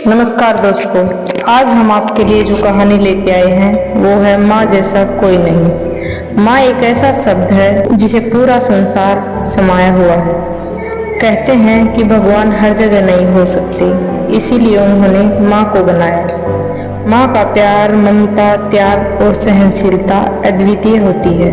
नमस्कार दोस्तों। आज हम आपके लिए जो कहानी लेके आए हैं वो है माँ जैसा कोई नहीं। माँ एक ऐसा शब्द है जिसे पूरा संसार समाया हुआ है। कहते हैं कि भगवान हर जगह नहीं हो सकते, इसीलिए उन्होंने माँ को बनाया। माँ का प्यार, ममता, त्याग और सहनशीलता अद्वितीय होती है।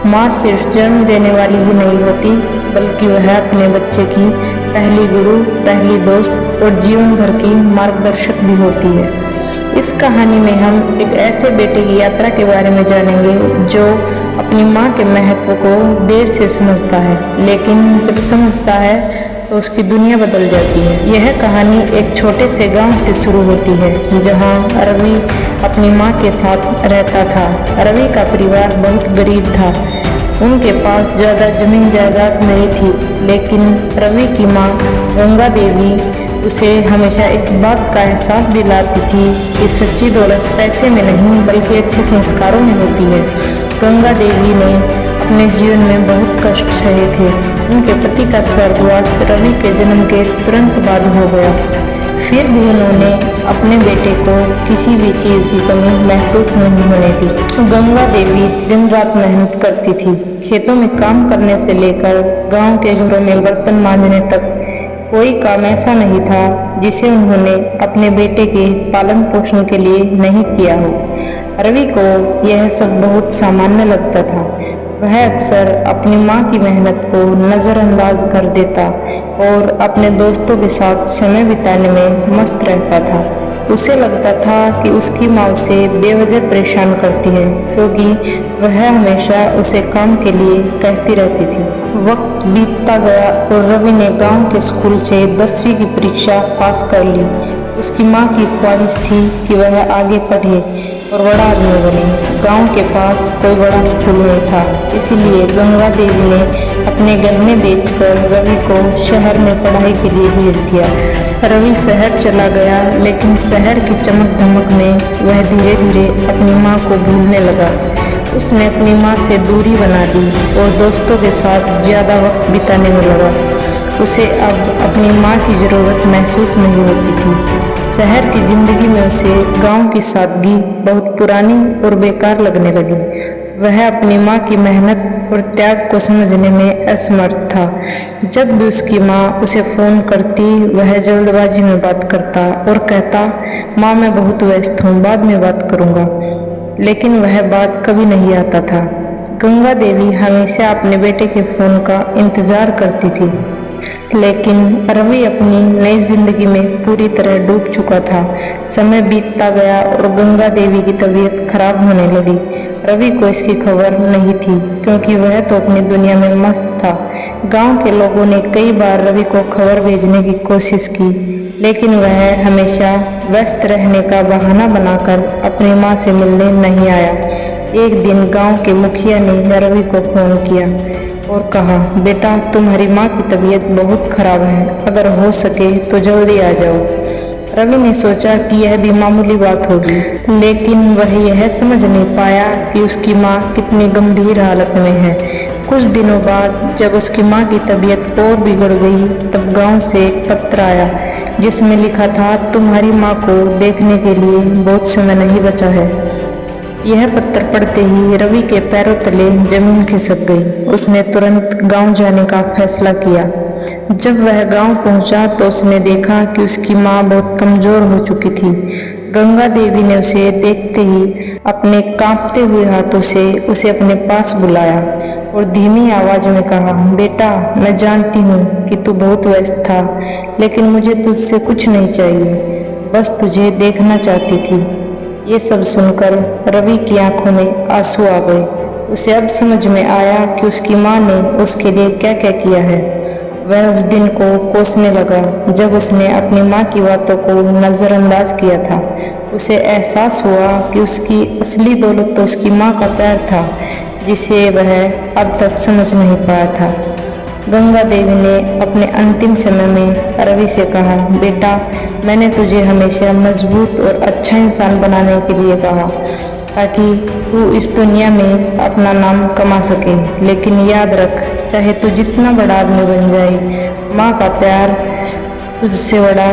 माँ सिर्फ जन्म देने वाली ही नहीं होती, बल्कि वह अपने बच्चे की पहली गुरु, पहली दोस्त और जीवन भर की मार्गदर्शक भी होती है। इस कहानी में हम एक ऐसे बेटे की यात्रा के बारे में जानेंगे जो अपनी माँ के महत्व को देर से समझता है, लेकिन जब समझता है तो उसकी दुनिया बदल जाती है। यह कहानी एक छोटे से गांव से शुरू होती है, जहां रवि अपनी माँ के साथ रहता था। रवि का परिवार बहुत गरीब था। उनके पास ज़्यादा जमीन जायदाद नहीं थी, लेकिन रवि की माँ गंगा देवी उसे हमेशा इस बात का एहसास दिलाती थी कि सच्ची दौलत पैसे में नहीं बल्कि अच्छे संस्कारों में होती है। गंगा देवी ने अपने जीवन में बहुत कष्ट सहे थे। उनके पति का स्वर्गवास रवि के जन्म के तुरंत बाद हो गया। फिर भी उन्होंने अपने बेटे को किसी भी चीज़ की कमी महसूस नहीं होने दी। गंगा देवी दिन रात मेहनत करती थी। खेतों में काम करने से लेकर गांव के घरों में बर्तन मांजने तक कोई काम ऐसा नहीं था जिसे उन्होंने अपने बेटे के पालन पोषण के लिए नहीं किया हो। रवि को यह सब बहुत सामान्य लगता था। वह अक्सर अपनी माँ की मेहनत को नज़रअंदाज कर देता और अपने दोस्तों के साथ समय बिताने में मस्त रहता था। उसे लगता था कि उसकी माँ उसे बेवजह परेशान करती है, क्योंकि वह हमेशा उसे काम के लिए कहती रहती थी। वक्त बीतता गया और रवि ने गांव के स्कूल से 10वीं की परीक्षा पास कर ली। उसकी माँ की ख्वाहिश थी कि वह आगे पढ़े और बड़ा आदमी बने। गांव के पास कोई बड़ा स्कूल नहीं था, इसीलिए गंगा देवी ने अपने गहने बेचकर रवि को शहर में पढ़ाई के लिए भेज दिया। रवि शहर चला गया, लेकिन शहर की चमक धमक में वह धीरे धीरे अपनी माँ को भूलने लगा। उसने अपनी माँ से दूरी बना दी और दोस्तों के साथ ज़्यादा वक्त बिताने में लगा। उसे अब अपनी माँ की ज़रूरत महसूस नहीं होती थी। शहर की जिंदगी में उसे गांव की सादगी बहुत पुरानी और बेकार लगने लगी। वह अपनी माँ की मेहनत और त्याग को समझने में असमर्थ था। जब भी उसकी माँ उसे फ़ोन करती, वह जल्दबाजी में बात करता और कहता, माँ मैं बहुत व्यस्त हूँ, बाद में बात करूँगा। लेकिन वह बात कभी नहीं आता था। गंगा देवी हमेशा अपने बेटे के फ़ोन का इंतज़ार करती थी, लेकिन रवि अपनी नई जिंदगी में पूरी तरह डूब चुका था। समय बीतता गया और गंगा देवी की तबीयत खराब होने लगी। रवि को इसकी खबर नहीं थी, क्योंकि वह तो अपनी दुनिया में मस्त था। गांव के लोगों ने कई बार रवि को खबर भेजने की कोशिश की, लेकिन वह हमेशा व्यस्त रहने का बहाना बनाकर अपनी माँ से मिलने नहीं आया। एक दिन गांव के मुखिया ने रवि को फ़ोन किया और कहा, बेटा तुम्हारी माँ की तबीयत बहुत खराब है, अगर हो सके तो जल्दी आ जाओ। रवि ने सोचा कि यह भी मामूली बात होगी, लेकिन वह यह समझ नहीं पाया कि उसकी माँ कितनी गंभीर हालत में है। कुछ दिनों बाद जब उसकी माँ की तबीयत और बिगड़ गई, तब गांव से एक पत्र आया जिसमें लिखा था, तुम्हारी माँ को देखने के लिए बहुत समय नहीं बचा है। यह पत्र पढ़ते ही रवि के पैरों तले जमीन खिसक गई। उसने तुरंत गांव जाने का फैसला किया। जब वह गांव पहुंचा तो उसने देखा कि उसकी माँ बहुत कमजोर हो चुकी थी। गंगा देवी ने उसे देखते ही अपने कांपते हुए हाथों से उसे अपने पास बुलाया और धीमी आवाज में कहा, बेटा मैं जानती हूँ कि तू बहुत व्यस्त था, लेकिन मुझे तुझसे कुछ नहीं चाहिए, बस तुझे देखना चाहती थी। ये सब सुनकर रवि की आंखों में आंसू आ गए। उसे अब समझ में आया कि उसकी माँ ने उसके लिए क्या क्या किया है। वह उस दिन को कोसने लगा जब उसने अपनी माँ की बातों को नज़रअंदाज किया था। उसे एहसास हुआ कि उसकी असली दौलत तो उसकी माँ का प्यार था, जिसे वह अब तक समझ नहीं पाया था। गंगा देवी ने अपने अंतिम समय में रवि से कहा, बेटा मैंने तुझे हमेशा मजबूत और अच्छा इंसान बनाने के लिए कहा, ताकि तू इस दुनिया में अपना नाम कमा सके। लेकिन याद रख, चाहे तू जितना बड़ा आदमी बन जाए, माँ का प्यार तुझसे बड़ा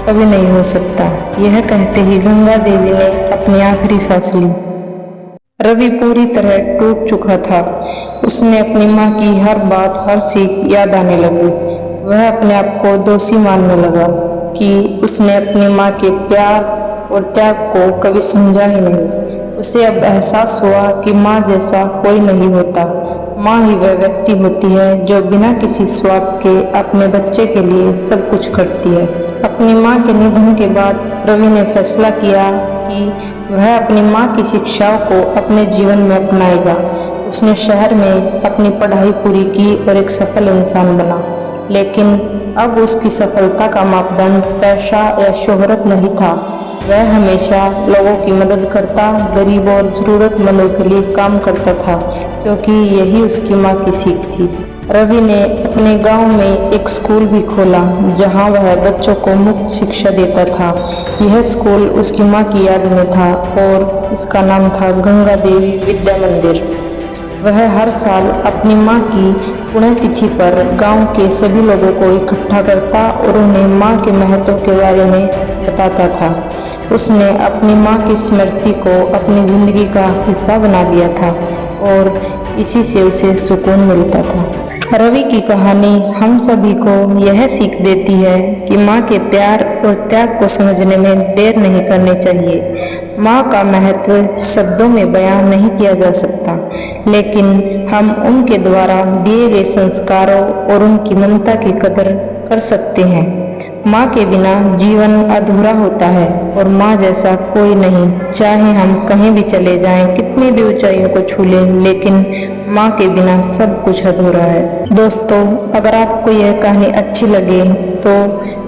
कभी नहीं हो सकता। यह कहते ही गंगा देवी ने अपनी आखिरी सांस ली। रवि पूरी तरह टूट चुका था। उसने अपनी माँ की हर बात, हर सीख याद आने लगी। वह अपने आप को दोषी मानने लगा कि उसने अपनी माँ के प्यार और त्याग को कभी समझा ही नहीं। उसे अब एहसास हुआ कि माँ जैसा कोई नहीं होता। माँ ही वह व्यक्ति होती है जो बिना किसी स्वार्थ के अपने बच्चे के लिए सब कुछ करती है। अपनी माँ के निधन के बाद रवि ने फैसला किया कि वह अपनी माँ की शिक्षाओं को अपने जीवन में अपनाएगा। उसने शहर में अपनी पढ़ाई पूरी की और एक सफल इंसान बना। लेकिन अब उसकी सफलता का मापदंड पैसा या शोहरत नहीं था। वह हमेशा लोगों की मदद करता, गरीबों और जरूरतमंदों के लिए काम करता था, क्योंकि यही उसकी माँ की सीख थी। रवि ने अपने गांव में एक स्कूल भी खोला, जहां वह बच्चों को मुफ्त शिक्षा देता था। यह स्कूल उसकी माँ की याद में था और इसका नाम था गंगा देवी विद्या मंदिर। वह हर साल अपनी माँ की पुण्यतिथि पर गांव के सभी लोगों को इकट्ठा करता और उन्हें माँ के महत्व के बारे में बताता था। उसने अपनी माँ की स्मृति को अपनी जिंदगी का हिस्सा बना लिया था और इसी से उसे सुकून मिलता था। रवि की कहानी हम सभी को यह सीख देती है कि माँ के प्यार और त्याग को समझने में देर नहीं करनी चाहिए। माँ का महत्व शब्दों में बयान नहीं किया जा सकता, लेकिन हम उनके द्वारा दिए गए संस्कारों और उनकी ममता की कदर कर सकते हैं। माँ के बिना जीवन अधूरा होता है और माँ जैसा कोई नहीं। चाहे हम कहीं भी चले जाएं, कितनी भी ऊंचाइयों को छू लें, लेकिन माँ के बिना सब कुछ अधूरा है। दोस्तों, अगर आपको यह कहानी अच्छी लगे तो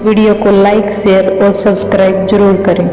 वीडियो को लाइक, शेयर और सब्सक्राइब जरूर करें।